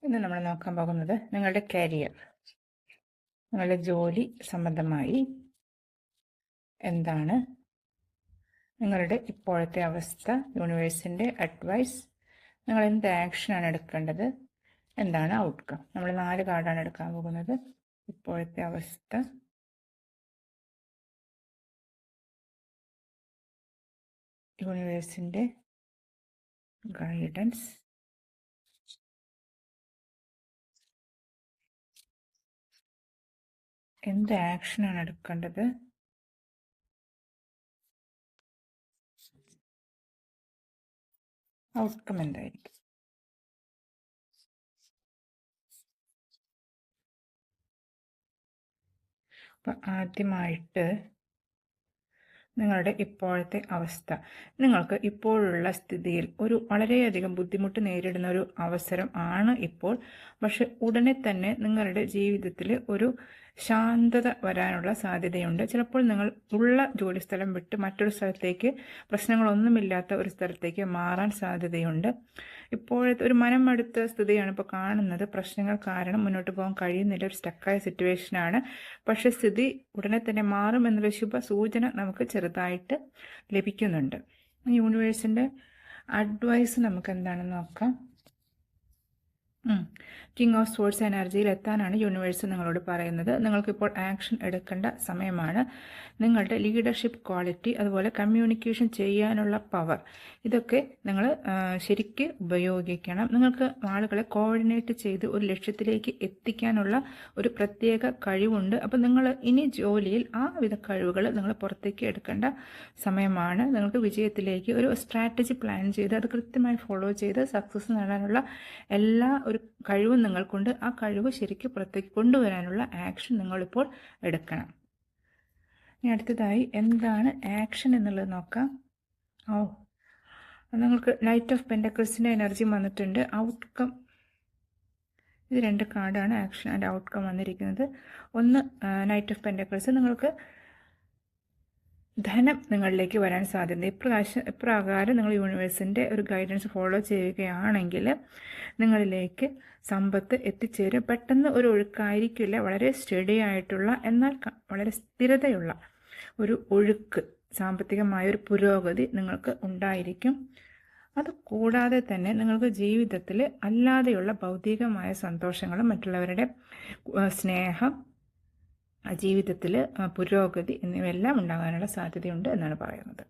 ഇന്ന് നമ്മൾ നോക്കാൻ പോകുന്നത് നിങ്ങളുടെ കരിയർ, നിങ്ങളുടെ ജോലി സംബന്ധമായി എന്താണ് നിങ്ങളുടെ ഇപ്പോഴത്തെ അവസ്ഥ, യൂണിവേഴ്സിൻ്റെ അഡ്വൈസ്, നിങ്ങൾ എന്ത് ആക്ഷനാണ് എടുക്കേണ്ടത്, എന്താണ് ഔട്ട്കം. നമ്മൾ 4 കാർഡാണ് എടുക്കാൻ പോകുന്നത്. ഇപ്പോഴത്തെ അവസ്ഥ, യൂണിവേഴ്സിൻ്റെ ഗൈഡൻസ്, എന്ത് ആക്ഷനാണ് എടുക്കേണ്ടത്, ഔട്ട്കം എന്തായിരിക്കും. അപ്പം ആദ്യമായിട്ട് നിങ്ങളുടെ ഇപ്പോഴത്തെ അവസ്ഥ, നിങ്ങൾക്ക് ഇപ്പോഴുള്ള സ്ഥിതിയിൽ ഒരു വളരെയധികം ബുദ്ധിമുട്ട് നേരിടുന്ന ഒരു അവസരം ആണ് ഇപ്പോൾ. പക്ഷെ ഉടനെ തന്നെ നിങ്ങളുടെ ജീവിതത്തിൽ ഒരു ശാന്തത വരാനുള്ള സാധ്യതയുണ്ട്. ചിലപ്പോൾ നിങ്ങൾ ഉള്ള ജോലിസ്ഥലം വിട്ട് മറ്റൊരു സ്ഥലത്തേക്ക്, പ്രശ്നങ്ങളൊന്നുമില്ലാത്ത ഒരു സ്ഥലത്തേക്ക് മാറാൻ സാധ്യതയുണ്ട്. ഇപ്പോഴത്തെ ഒരു മനം മടുത്ത സ്ഥിതിയാണ് ഇപ്പോൾ കാണുന്നത്. പ്രശ്നങ്ങൾ കാരണം മുന്നോട്ട് പോകാൻ കഴിയുന്നില്ല, ഒരു സ്റ്റക്കായ സിറ്റുവേഷനാണ്. പക്ഷെ സ്ഥിതി ഉടനെ തന്നെ മാറും എന്നുള്ള ശുഭ സൂചന നമുക്ക് ചെറുതായിട്ട് ലഭിക്കുന്നുണ്ട്. യൂണിവേഴ്സിൻ്റെ അഡ്വൈസ് നമുക്ക് എന്താണെന്ന് നോക്കാം. കിങ് ഓഫ് സോഴ്സ് എനർജിയിൽ എത്താനാണ് യൂണിവേഴ്സ് നിങ്ങളോട് പറയുന്നത്. നിങ്ങൾക്കിപ്പോൾ ആക്ഷൻ എടുക്കേണ്ട സമയമാണ്. നിങ്ങളുടെ ലീഡർഷിപ്പ് ക്വാളിറ്റി, അതുപോലെ കമ്മ്യൂണിക്കേഷൻ ചെയ്യാനുള്ള പവർ, ഇതൊക്കെ നിങ്ങൾ ശരിക്ക് ഉപയോഗിക്കണം. നിങ്ങൾക്ക് ആളുകളെ കോർഡിനേറ്റ് ചെയ്ത് ഒരു ലക്ഷ്യത്തിലേക്ക് എത്തിക്കാനുള്ള ഒരു പ്രത്യേക കഴിവുണ്ട്. അപ്പോൾ നിങ്ങൾ ഇനി ജോലിയിൽ ആ വിധ കഴിവുകൾ നിങ്ങൾ പുറത്തേക്ക് എടുക്കേണ്ട സമയമാണ്. നിങ്ങൾക്ക് വിജയത്തിലേക്ക് ഒരു സ്ട്രാറ്റജി പ്ലാൻ ചെയ്ത് അത് കൃത്യമായി ഫോളോ ചെയ്ത് സക്സസ് നേടാനുള്ള എല്ലാ ഒരു കഴിവും നിങ്ങൾക്കുണ്ട്. ആ കഴിവ് ശരിക്കും പുറത്തേക്ക് കൊണ്ടുവരാനുള്ള ആക്ഷൻ നിങ്ങളിപ്പോൾ എടുക്കണം. ഇനി അടുത്തതായി എന്താണ് ആക്ഷൻ എന്നുള്ളത് നോക്കാം. നിങ്ങൾക്ക് നൈറ്റ് ഓഫ് പെൻറ്റക്കിൾസിൻ്റെ എനർജി വന്നിട്ടുണ്ട്. ഔട്ട്കം, ഇത് 2 കാർഡാണ് ആക്ഷൻ ആൻഡ് ഔട്ട്കം വന്നിരിക്കുന്നത്. ഒന്ന് നൈറ്റ് ഓഫ് പെൻറ്റക്കിൾസ്, നിങ്ങൾക്ക് ധനം നിങ്ങളിലേക്ക് വരാൻ സാധ്യത. ഇപ്രകാരം നിങ്ങൾ യൂണിവേഴ്സിൻ്റെ ഒരു ഗൈഡൻസ് ഫോളോ ചെയ്യുകയാണെങ്കിൽ നിങ്ങളിലേക്ക് സമ്പത്ത് എത്തിച്ചേരും. പെട്ടെന്ന് ഒരു ഒഴുക്കായിരിക്കില്ല, വളരെ സ്റ്റഡി ആയിട്ടുള്ള എന്നാൽ വളരെ സ്ഥിരതയുള്ള ഒരു ഒഴുക്ക്, സാമ്പത്തികമായൊരു പുരോഗതി നിങ്ങൾക്ക് ഉണ്ടായിരിക്കും. അത് കൂടാതെ തന്നെ നിങ്ങൾക്ക് ജീവിതത്തിൽ അല്ലാതെയുള്ള ഭൗതികമായ സന്തോഷങ്ങളും മറ്റുള്ളവരുടെ സ്നേഹം, ജീവിതത്തിൽ പുരോഗതി എന്നിവയെല്ലാം ഉണ്ടാകാനുള്ള സാധ്യതയുണ്ട് എന്നാണ് പറയുന്നത്.